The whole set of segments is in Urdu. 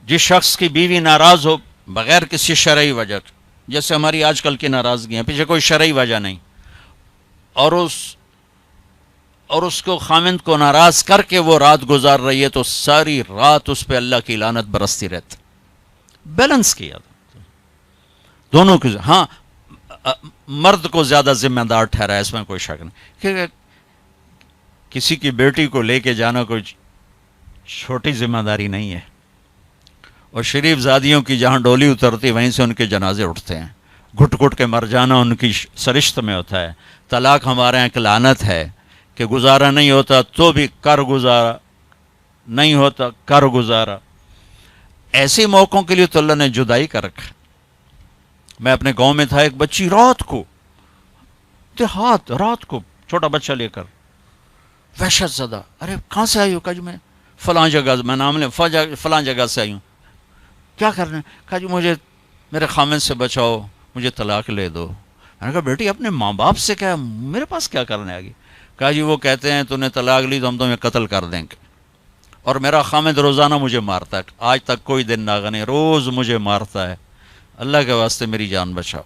جس شخص کی بیوی ناراض ہو بغیر کسی شرعی وجہ کے، جیسے ہماری آج کل کی ناراضگیاں، پیچھے کوئی شرعی وجہ نہیں، اور اس کو خامند کو ناراض کر کے وہ رات گزار رہی ہے، تو ساری رات اس پہ اللہ کی لعنت برستی رہتی۔ بیلنس کیا دونوں کی، ہاں مرد کو زیادہ ذمہ دار ٹھہرا، اس میں کوئی شک نہیں، کہ کسی کی بیٹی کو لے کے جانا کوئی چھوٹی ذمہ داری نہیں ہے، اور شریف زادیوں کی جہاں ڈولی اترتی وہیں سے ان کے جنازے اٹھتے ہیں، گھٹ گھٹ کے مر جانا ان کی سرشت میں ہوتا ہے۔ طلاق ہمارے یہاں ایک لعنت ہے کہ گزارا نہیں ہوتا تو بھی کر گزارا، نہیں ہوتا کر گزارا۔ ایسے موقعوں کے لیے تو اللہ نے جدائی کر رکھا۔ میں اپنے گاؤں میں تھا، ایک بچی رات کو دیہات، رات کو چھوٹا بچہ لے کر، وحشت زدہ، ارے کہاں سے آئی ہو؟ کہا جی میں فلاں جگہ، میں نام لیں، فلاں جگہ سے آئی ہوں۔ کیا کرنا ہے؟ کہا جی مجھے میرے خامند سے بچاؤ، مجھے طلاق لے دو۔ میں نے کہا بیٹی اپنے ماں باپ سے کیا، میرے پاس کیا کرنے آگی؟ کہا جی وہ کہتے ہیں تو نے طلاق لی تو ہم تمہیں قتل کر دیں گے، اور میرا خامند روزانہ مجھے مارتا ہے، آج تک کوئی دن ناغہ نہیں، روز مجھے مارتا ہے، اللہ کے واسطے میری جان بچاؤ۔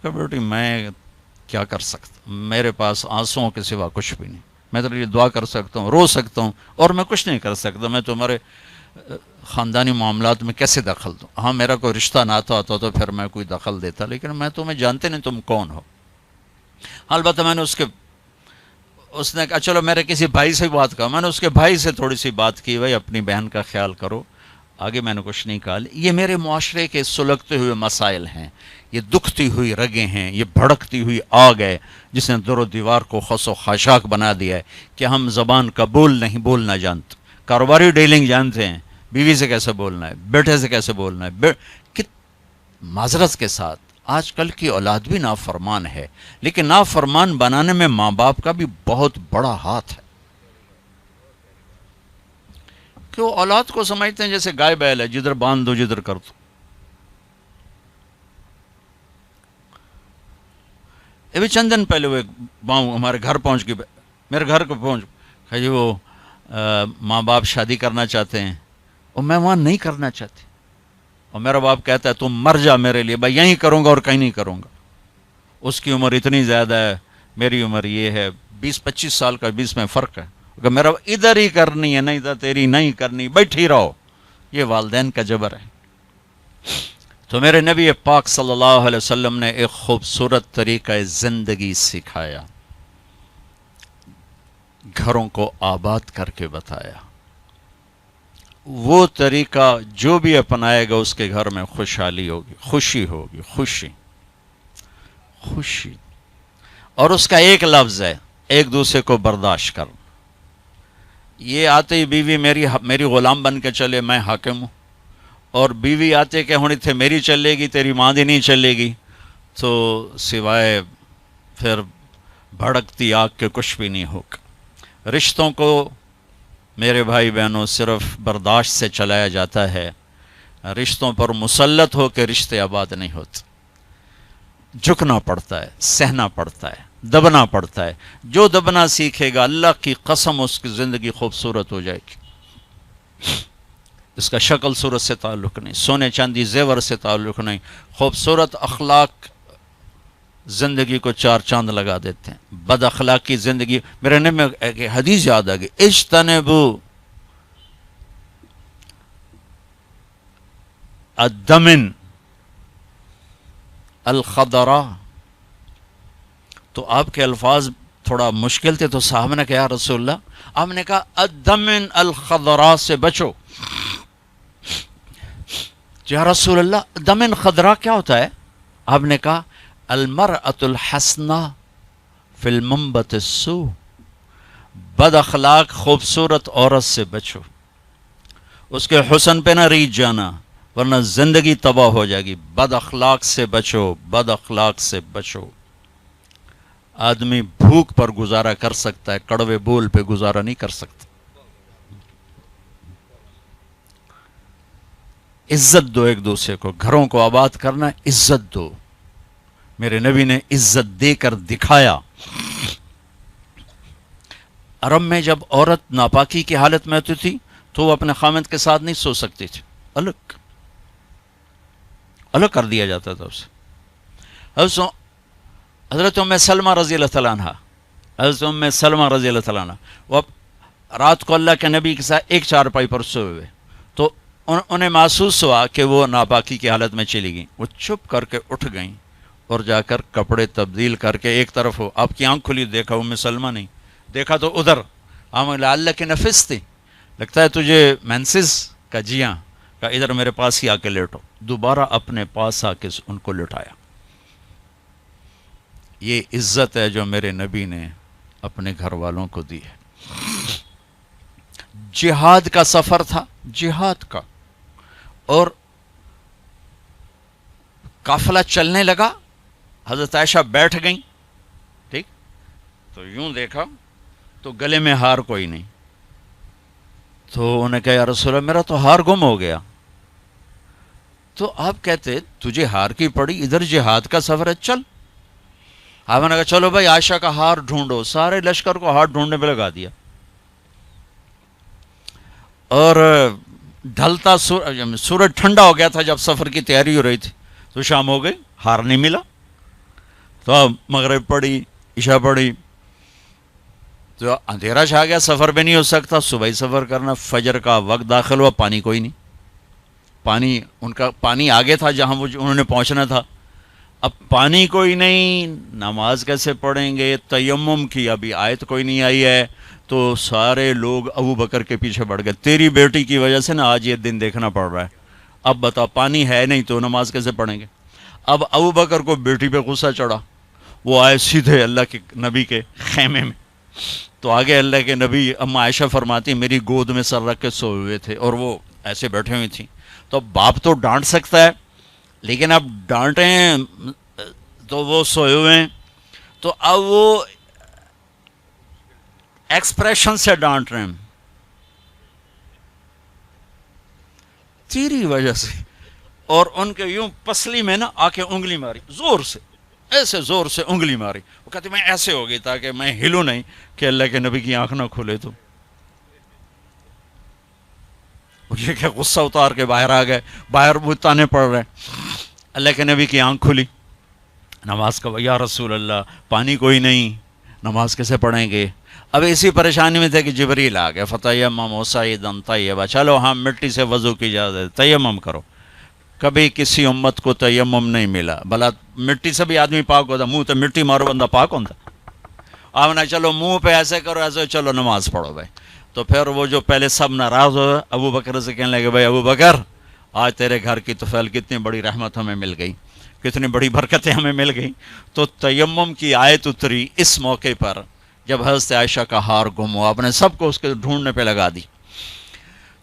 کہا بیٹی میں کیا کر سکتا، میرے پاس آنسوؤں کے سوا کچھ بھی نہیں، میں تیرے لیے دعا کر سکتا ہوں، رو سکتا ہوں، اور میں کچھ نہیں کر سکتا، میں تمہارے خاندانی معاملات میں کیسے دخل دوں؟ ہاں میرا کوئی رشتہ ناتا ہوتا تو پھر میں کوئی دخل دیتا، لیکن میں تمہیں جانتے نہیں تم کون ہو۔ البتہ میں نے اس نے کہا چلو میرے کسی بھائی سے بات کہا، میں نے اس کے بھائی سے تھوڑی سی بات کی، بھائی اپنی بہن کا خیال کرو، آگے میں نے کچھ نہیں کہا۔ یہ میرے معاشرے کے سلگتے ہوئے مسائل ہیں، یہ دکھتی ہوئی رگیں ہیں، یہ بھڑکتی ہوئی آگ ہے جس نے در و دیوار کو خس و خاشاک بنا دیا ہے کہ ہم زبان کا بولنا جانتے، کاروباری ڈیلنگ جانتے ہیں، بیوی سے کیسے بولنا ہے، بیٹے سے کیسے بولنا ہے۔ معذرت کے ساتھ آج کل کی اولاد بھی نافرمان ہے، لیکن نافرمان بنانے میں ماں باپ کا بھی بہت بڑا ہاتھ ہے، کہ وہ اولاد کو سمجھتے ہیں جیسے گائے بیل ہے، جدھر باندھ دو جدھر کر دو۔ ابھی چند دن پہلے وہ ہمارے گھر پہنچ گئی، میرے گھر کو پہنچ جی وہ ماں باپ شادی کرنا چاہتے ہیں اور میں وہاں نہیں کرنا چاہتی، اور میرا باپ کہتا ہے تم مر جا میرے لیے، بھائی یہیں کروں گا اور کہیں نہیں کروں گا۔ اس کی عمر اتنی زیادہ ہے، میری عمر یہ ہے، 20-25 سال کا 20 میں فرق ہے، کہ میرا ادھر ہی کرنی ہے، نہیں تو تیری نہیں کرنی، بیٹھی رہو۔ یہ والدین کا جبر ہے۔ تو میرے نبی پاک صلی اللہ علیہ وسلم نے ایک خوبصورت طریقہ زندگی سکھایا، گھروں کو آباد کر کے بتایا۔ وہ طریقہ جو بھی اپنائے گا اس کے گھر میں خوشحالی ہوگی، خوشی ہوگی، خوشی۔ اور اس کا ایک لفظ ہے، ایک دوسرے کو برداشت کرنا۔ یہ آتے ہی بیوی میری غلام بن کے چلے، میں حاکم ہوں، اور بیوی آتے کہ ہونی تھے میری چلے گی، تیری ماں دی نہیں چلے گی، تو سوائے پھر بھڑکتی آگ کے کچھ بھی نہیں ہوگا۔ رشتوں کو میرے بھائی بہنوں صرف برداشت سے چلایا جاتا ہے، رشتوں پر مسلط ہو کے رشتے آباد نہیں ہوتے، جھکنا پڑتا ہے، سہنا پڑتا ہے، دبنا پڑتا ہے۔ جو دبنا سیکھے گا اللہ کی قسم اس کی زندگی خوبصورت ہو جائے گی۔ اس کا شکل صورت سے تعلق نہیں، سونے چاندی زیور سے تعلق نہیں، خوبصورت اخلاق زندگی کو 4 چاند لگا دیتے ہیں۔ بد اخلاقی زندگی، میرے نبی میں ایک حدیث یاد آ گئی، اجتنبوا الدمن الخضراء۔ تو آپ کے الفاظ تھوڑا مشکل تھے، تو صحابہ نے کہا یا رسول اللہ، آپ نے کہا الدمن الخضراء سے بچو۔ یا رسول اللہ دمن خضراء کیا ہوتا ہے؟ آپ نے کہا المرأة الحسنہ فی المنبت السوء، بد اخلاق خوبصورت عورت سے بچو، اس کے حسن پہ نہ ریجھ جانا ورنہ زندگی تباہ ہو جائے گی۔ بد اخلاق سے بچو، بد اخلاق سے بچو۔ آدمی بھوک پر گزارا کر سکتا ہے، کڑوے بول پہ گزارا نہیں کر سکتا۔ عزت دو ایک دوسرے کو، گھروں کو آباد کرنا، عزت دو۔ میرے نبی نے عزت دے کر دکھایا۔ عرب میں جب عورت ناپاکی کی حالت میں ہوتی تھی تو وہ اپنے خامند کے ساتھ نہیں سو سکتی تھی، الگ کر دیا جاتا تھا اسے. حضرت ام سلمہ رضی اللہ تعالیٰ عنہ، حضرت ام سلمہ رضی اللہ تعالیٰ عنہ، وہ رات کو اللہ کے نبی کے ساتھ ایک چارپائی پر سوئے ہوئے، تو انہیں محسوس ہوا کہ وہ ناپاکی کی حالت میں چلی گئیں. وہ چھپ کر کے اٹھ گئیں اور جا کر کپڑے تبدیل کر کے ایک طرف ہو. آپ کی آنکھ کھلی، دیکھا ام سلمہ نہیں، دیکھا تو ادھر. اللہ کے نفس تھی، لگتا ہے تجھے مینسز کا، جی ہاں، کہ ادھر میرے پاس ہی آ کے لیٹو. دوبارہ اپنے پاس آ کے ان کو لٹایا. یہ عزت ہے جو میرے نبی نے اپنے گھر والوں کو دی ہے. جہاد کا سفر تھا، جہاد کا، اور قافلہ چلنے لگا. حضرت عائشہ بیٹھ گئیں، ٹھیک، تو یوں دیکھا تو گلے میں ہار کوئی نہیں. تو انہیں کہا یا رسول اللہ میرا تو ہار گم ہو گیا. تو آپ کہتے تجھے ہار کی پڑی، ادھر جہاد کا سفر ہے، چل. آپ نے کہا چلو بھائی عائشہ کا ہار ڈھونڈو. سارے لشکر کو ہار ڈھونڈنے پہ لگا دیا. اور ڈھلتا سورج ٹھنڈا ہو گیا تھا جب سفر کی تیاری ہو رہی تھی، تو شام ہو گئی، ہار نہیں ملا. تو اب مغرب پڑی، عشاء پڑی، تو اندھیرا چھا گیا، سفر بھی نہیں ہو سکتا. صبح ہی سفر کرنا، فجر کا وقت داخل ہوا، پانی کوئی نہیں. پانی ان کا پانی آگے تھا جہاں وہ انہوں نے پہنچنا تھا. اب پانی کوئی نہیں، نماز کیسے پڑھیں گے؟ تیمم کی ابھی آیت کوئی نہیں آئی ہے. تو سارے لوگ ابو بکر کے پیچھے بڑھ گئے. تیری بیٹی کی وجہ سے نا آج یہ دن دیکھنا پڑ رہا ہے. اب بتا، پانی ہے نہیں تو نماز کیسے پڑھیں گے؟ اب ابو بکر کو بیٹی پہ غصہ چڑھا. وہ آئے سیدھے اللہ کے نبی کے خیمے میں. تو آگے اللہ کے نبی، اما عائشہ فرماتی میری گود میں سر رکھ کے سوئے ہوئے تھے اور وہ ایسے بیٹھے ہوئی تھیں. تو باپ تو ڈانٹ سکتا ہے، لیکن اب ڈانٹیں تو وہ سوئے ہوئے ہیں. تو اب وہ ایکسپریشن سے ڈانٹ رہے ہیں تیری وجہ سے. اور ان کے یوں پسلی میں نا آ کے انگلی ماری، زور سے، ایسے زور سے انگلی ماری. وہ کہتے میں ایسے ہو گئی تاکہ میں ہلوں نہیں کہ اللہ کے نبی کی آنکھ نہ کھولے. تو یہ کہ غصہ اتار کے باہر آ گئے، باہر وہ تانے پڑ رہے. اللہ کے نبی کی آنکھ کھلی، نماز کا، یا رسول اللہ پانی کوئی نہیں، نماز کیسے پڑھیں گے؟ اب اسی پریشانی میں تھے کہ جبریل آ گئے. فتیمموا صعیدا طیبا، چلو ہم مٹی سے وضو کی اجازت، تیمم کرو. کبھی کسی امت کو تیمم نہیں ملا، بھلا مٹی سے بھی آدمی پاک ہوتا، منہ تو مٹی مارو بندہ پاک ہوتا. آپ نے چلو منہ پہ ایسے کرو، ایسے چلو نماز پڑھو بھائی. تو پھر وہ جو پہلے سب ناراض ہوئے، ابو بکر سے کہنے لگے بھائی ابو بکر، آج تیرے گھر کی طفیل کتنی بڑی رحمت ہمیں مل گئی، کتنی بڑی برکتیں ہمیں مل گئیں. تو تیمم کی آیت اتری اس موقع پر جب حضرت عائشہ کا ہار گم ہوا. آپ نے سب کو اس کے ڈھونڈنے پہ لگا دی.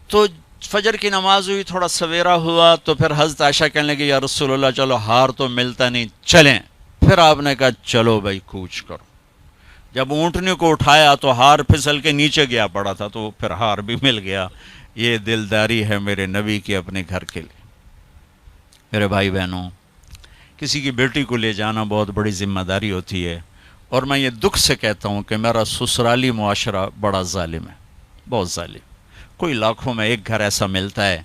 تو فجر کی نماز ہوئی، تھوڑا سویرا ہوا. تو پھر حضرت عائشہ کہنے لگی یا رسول اللہ چلو ہار تو ملتا نہیں، چلیں. پھر آپ نے کہا چلو بھائی کوچ کرو. جب اونٹنے کو اٹھایا تو ہار پھسل کے نیچے گیا پڑا تھا، تو پھر ہار بھی مل گیا. یہ دلداری ہے میرے نبی کی اپنے گھر کے لیے. میرے بھائی بہنوں، کسی کی بیٹی کو لے جانا بہت بڑی ذمہ داری ہوتی ہے. اور میں یہ دکھ سے کہتا ہوں کہ میرا سسرالی معاشرہ بڑا ظالم ہے، بہت ظالم. کوئی لاکھوں میں ایک گھر ایسا ملتا ہے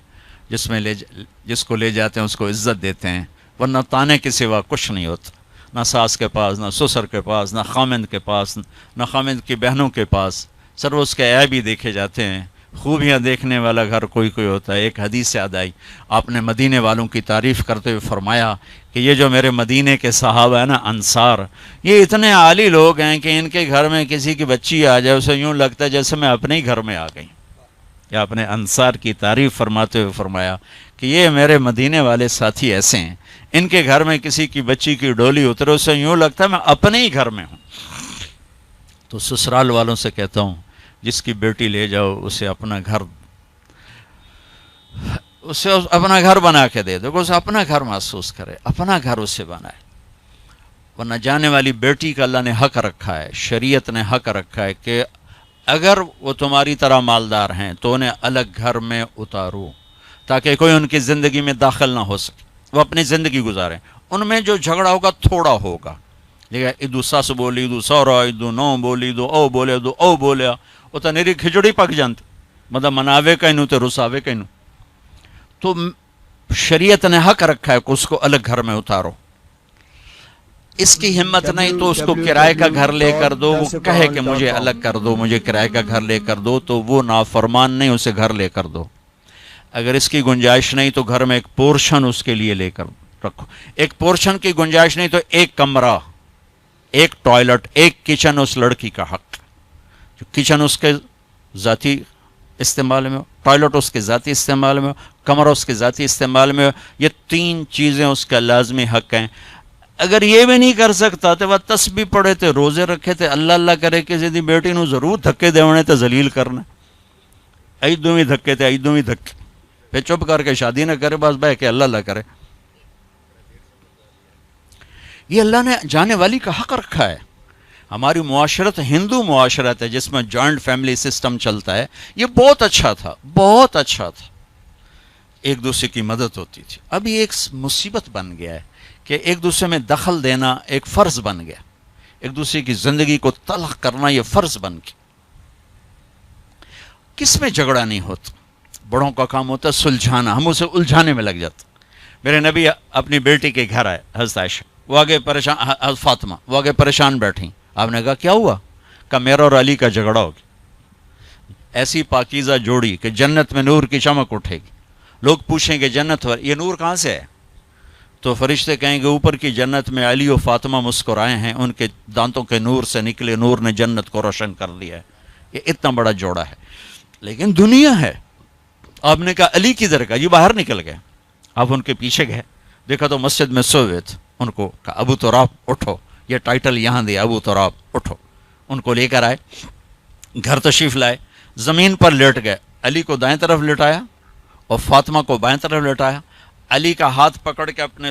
جس کو لے جاتے ہیں اس کو عزت دیتے ہیں، ورنہ تانے کے سوا کچھ نہیں ہوتا. نہ ساس کے پاس، نہ سسر کے پاس، نہ خامند کے پاس، نہ خامند کی بہنوں کے پاس. سر اس کے عیب ہی دیکھے جاتے ہیں. خوبیاں دیکھنے والا گھر کوئی کوئی ہوتا ہے. ایک حدیث یاد آئی، آپ نے مدینے والوں کی تعریف کرتے ہوئے فرمایا کہ یہ جو میرے مدینے کے صحابہ ہیں نا، انصار، یہ اتنے عالی لوگ ہیں کہ ان کے گھر میں کسی کی بچی آ جائے اسے یوں لگتا ہے جیسے میں اپنے ہی گھر میں آ گئی. یا اپنے انصار کی تعریف فرماتے ہوئے فرمایا کہ یہ میرے مدینے والے ساتھی ایسے ہیں، ان کے گھر میں کسی کی بچی کی ڈولی اترے اسے یوں لگتا ہے میں اپنے ہی گھر میں ہوں. تو سسرال والوں سے کہتا ہوں، جس کی بیٹی لے جاؤ اسے اپنا گھر بنا کے دے دو، اسے اپنا گھر محسوس کرے، اپنا گھر اسے بنائے. ورنہ جانے والی بیٹی کا اللہ نے حق رکھا ہے، شریعت نے حق رکھا ہے کہ اگر وہ تمہاری طرح مالدار ہیں تو انہیں الگ گھر میں اتارو تاکہ کوئی ان کی زندگی میں داخل نہ ہو سکے، وہ اپنی زندگی گزاریں. ان میں جو جھگڑا ہوگا تھوڑا ہوگا، لیکن ادو سس بولی، ادو سورا، ادو نو بولی، ادو او بولے، ادو او بولیا، وہ تو نیری کھچڑی پک جانتی، مطلب مناوے کہنوں تے رساوے کہنوں. تو شریعت نے حق رکھا ہے کہ اس کو الگ گھر میں اتارو. اس کی ہمت نہیں تو اس کو کرائے کا گھر لے کر دو. وہ کہے کہ مجھے الگ کر دو, مجھے کرائے کا گھر لے کر دو, تو وہ نافرمان نہیں, اسے گھر لے کر دو. اگر اس کی گنجائش نہیں تو گھر میں ایک پورشن اس کے لیے لے کر رکھو. ایک پورشن کی گنجائش نہیں تو ایک کمرہ, ایک ٹوائلٹ, ایک کچن اس لڑکی کا حق. جو کچن اس کے ذاتی استعمال میں ہو, ٹوائلٹ اس کے ذاتی استعمال میں ہو, کمرہ اس کے ذاتی استعمال میں ہو, یہ 3 چیزیں اس کا لازمی حق ہیں. اگر یہ بھی نہیں کر سکتا تو وہ تسبیح پڑھے تھے, روزے رکھے تھے, اللہ اللہ کرے کسی دی بیٹی نو ضرور دھکے دیونے تے ذلیل کرنا. ایدوں ہی دھکے تے ایدوں ہی دھکے, پھر چپ کر کے شادی نہ کرے, بس بہ کے اللہ اللہ کرے. یہ اللہ نے جانے والی کا حق رکھا ہے. ہماری معاشرت ہندو معاشرت ہے جس میں جوائنٹ فیملی سسٹم چلتا ہے. یہ بہت اچھا تھا, بہت اچھا تھا, ایک دوسرے کی مدد ہوتی تھی. ابھی ایک مصیبت بن گیا ہے کہ ایک دوسرے میں دخل دینا ایک فرض بن گیا. ایک دوسرے کی زندگی کو تلخ کرنا یہ فرض بن گیا. کس میں جھگڑا نہیں ہوتا, بڑوں کا کام ہوتا ہے سلجھانا, ہم اسے الجھانے میں لگ جاتے. میرے نبی اپنی بیٹی کے گھر آئے, حضرت عائشہ, وہ آگے پریشان, حضرت فاطمہ وہ آگے پریشان بیٹھیں. آپ نے کہا کیا ہوا؟ کہا میرا اور علی کا جھگڑا ہو گیا. ایسی پاکیزہ جوڑی کہ جنت میں نور کی چمک اٹھے گی. لوگ پوچھیں گے جنت یہ نور کہاں سے ہے؟ تو فرشتے کہیں گے اوپر کی جنت میں علی و فاطمہ مسکرائے ہیں, ان کے دانتوں کے نور سے نکلے نور نے جنت کو روشن کر دیا ہے. یہ اتنا بڑا جوڑا ہے. لیکن دنیا ہے. آپ نے کہا علی کدھر کا؟ یہ باہر نکل گئے. آپ ان کے پیچھے گئے, دیکھا تو مسجد میں سوئے تھے. ان کو کہا ابو تراب اٹھو, یہ ٹائٹل یہاں دیا, ابو تراب اٹھو. ان کو لے کر آئے, گھر تشریف لائے, زمین پر لیٹ گئے. علی کو دائیں طرف لٹایا اور فاطمہ کو بائیں طرف لٹایا. علی کا ہاتھ پکڑ کے اپنے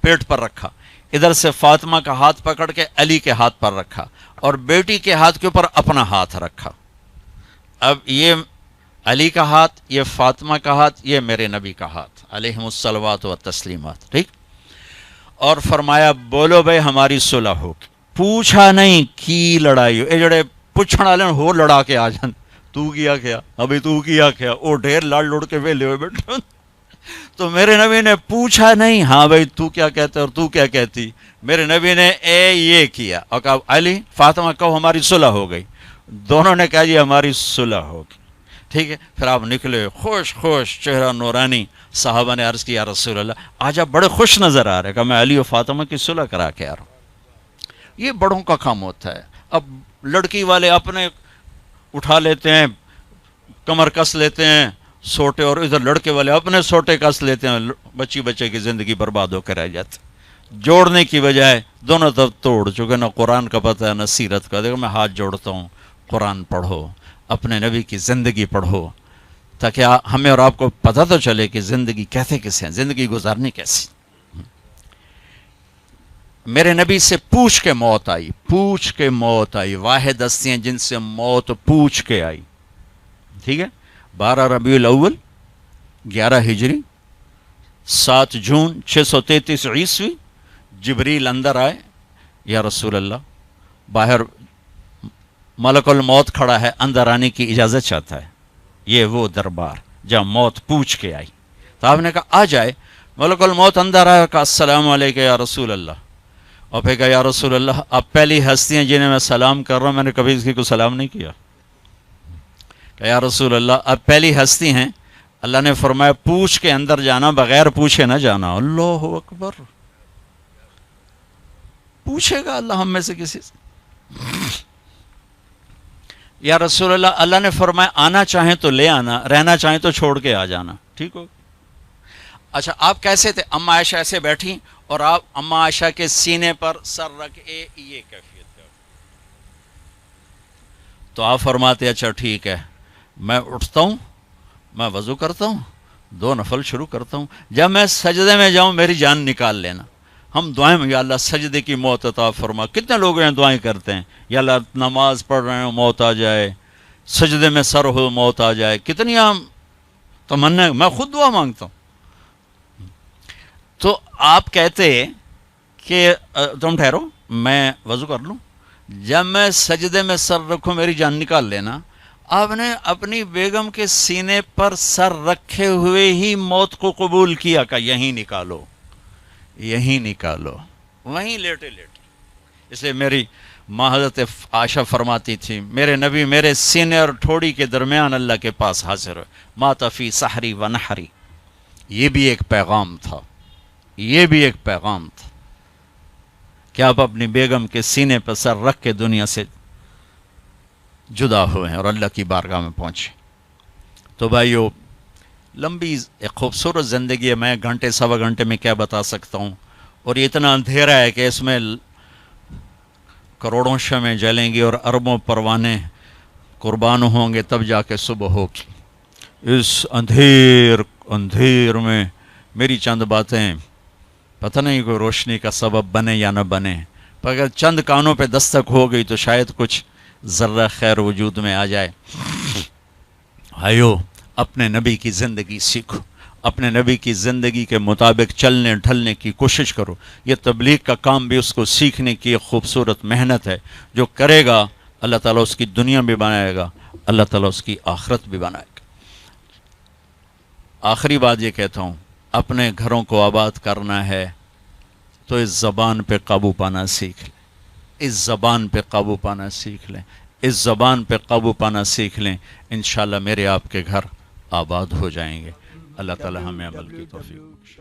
پیٹ پر رکھا, ادھر سے فاطمہ کا ہاتھ پکڑ کے علی کے ہاتھ پر رکھا, اور بیٹی کے ہاتھ کے اوپر اپنا ہاتھ رکھا. اب یہ علی کا ہاتھ, یہ فاطمہ کا ہاتھ, یہ میرے نبی کا ہاتھ علیہم الصلوات و تسلیمات. ٹھیک. اور فرمایا بولو بھائی ہماری صلح ہو. پوچھا نہیں کی لڑائی ہو, اے جڑے پوچھنے والے ہو لڑا کے آ جان, تو کیا کیا ابھی, تو کیا کیا, وہ ڈھیر لڑ لڑ کے ویلے ہوئے بیٹھے. تو میرے نبی نے پوچھا نہیں ہاں بھائی تو کیا کہتے اور تو کیا کہتی. میرے نبی نے یہ کیا اور کہا علی فاطمہ کہو ہماری صلح ہو گئی. دونوں نے کہا جی ہماری صلح ہوگی. ٹھیک ہے. پھر آپ نکلے خوش خوش, چہرہ نورانی. صحابہ نے عرض کیا یا رسول اللہ آج آپ بڑے خوش نظر آ رہے. کہا میں علی و فاطمہ کی صلح کرا کے آ رہا ہوں. یہ بڑوں کا کام ہوتا ہے. اب لڑکی والے اپنے اٹھا لیتے ہیں, کمر کس لیتے ہیں سوٹے, اور ادھر لڑکے والے اپنے سوٹے کس لیتے ہیں, بچے کی زندگی برباد ہو کے رہ جاتے. جوڑنے کی بجائے دونوں طرف توڑ چکے. نہ قرآن کا پتہ ہے نہ سیرت کا. دیکھو میں ہاتھ جوڑتا ہوں, قرآن پڑھو, اپنے نبی کی زندگی پڑھو, تاکہ ہمیں اور آپ کو پتہ تو چلے کہ زندگی کیسے کیسے ہیں, زندگی گزارنی کیسی. میرے نبی سے پوچھ کے موت آئی, پوچھ کے موت آئی. واحد ہستی ہیں جن سے موت پوچھ کے آئی. ٹھیک ہے. 12 ربیع الاول 11 ہجری 7 جون 633 عیسوی جبریل اندر آئے. یا رسول اللہ باہر ملک الموت کھڑا ہے, اندر آنے کی اجازت چاہتا ہے. یہ وہ دربار جہاں موت پوچھ کے آئی. تو آپ نے کہا آ جائے. ملک الموت اندر آیا, کہا السلام علیکم یا رسول اللہ. اور پھر کہا یا رسول اللہ آپ پہلی ہستی ہیں جنہیں میں سلام کر رہا ہوں, میں نے کبھی کسی کو سلام نہیں کیا. کہ یا رسول اللہ آپ پہلی ہستی ہیں, اللہ نے فرمایا پوچھ کے اندر جانا, بغیر پوچھے نہ جانا. اللہ اکبر. پوچھے گا اللہ ہم میں سے کسی سے. یا رسول اللہ اللہ نے فرمایا آنا چاہیں تو لے آنا, رہنا چاہیں تو چھوڑ کے آ جانا. ٹھیک ہو. اچھا آپ کیسے تھے؟ اما عائشہ ایسے بیٹھی اور آپ اما عائشہ کے سینے پر سر رکھ یہ کیفیت ہے. تو آپ فرماتے اچھا ٹھیک ہے, میں اٹھتا ہوں, میں وضو کرتا ہوں, 2 نفل شروع کرتا ہوں, جب میں سجدے میں جاؤں میری جان نکال لینا. ہم دعائیں میں یا اللہ سجدے کی موت عطا فرما. کتنے لوگ ہیں دعائیں کرتے ہیں یا اللہ نماز پڑھ رہے ہیں موت آ جائے, سجدے میں سر ہو موت آ جائے. کتنی تمنا, میں خود دعا مانگتا ہوں. تو آپ کہتے کہ تم ٹھہرو میں وضو کر لوں, جب میں سجدے میں سر رکھوں میری جان نکال لینا. آپ نے اپنی بیگم کے سینے پر سر رکھے ہوئے ہی موت کو قبول کیا کہ یہیں نکالو، یہیں نکالو، وہیں لیٹے لیٹے۔ اس لیے میری ماں حضرت عائشہ فرماتی تھی میرے نبی میرے سینے اور ٹھوڑی کے درمیان اللہ کے پاس حاضر ہوئے، مات فی سحری و نحری۔ یہ بھی ایک پیغام تھا، یہ بھی ایک پیغام تھا کہ آپ اپنی بیگم کے سینے پر سر رکھ کے دنیا سے جدا ہوئے ہیں اور اللہ کی بارگاہ میں پہنچے۔ تو بھائیو، لمبی ایک خوبصورت زندگی ہے، میں گھنٹے سوا گھنٹے میں کیا بتا سکتا ہوں، اور یہ اتنا اندھیرا ہے کہ اس میں کروڑوں شمعیں جلیں گی اور اربوں پروانے قربان ہوں گے تب جا کے صبح ہوگی۔ اس اندھیر میں میری چند باتیں پتہ نہیں کوئی روشنی کا سبب بنے یا نہ بنے، پر اگر چند کانوں پہ دستک ہو گئی تو شاید کچھ ذرہ خیر وجود میں آ جائے۔ بھائیو، اپنے نبی کی زندگی سیکھو، اپنے نبی کی زندگی کے مطابق چلنے ڈھلنے کی کوشش کرو۔ یہ تبلیغ کا کام بھی اس کو سیکھنے کی ایک خوبصورت محنت ہے، جو کرے گا اللہ تعالیٰ اس کی دنیا بھی بنائے گا، اللہ تعالیٰ اس کی آخرت بھی بنائے گا۔ آخری بات یہ کہتا ہوں، اپنے گھروں کو آباد کرنا ہے تو اس زبان پہ قابو پانا سیکھ لیں، اس زبان پہ قابو پانا سیکھ لیں، اس زبان پہ قابو پانا سیکھ لیں، انشاءاللہ میرے آپ کے گھر آباد ہو جائیں گے۔ اللہ تعالی ہمیں عمل کی توفیق بخشے۔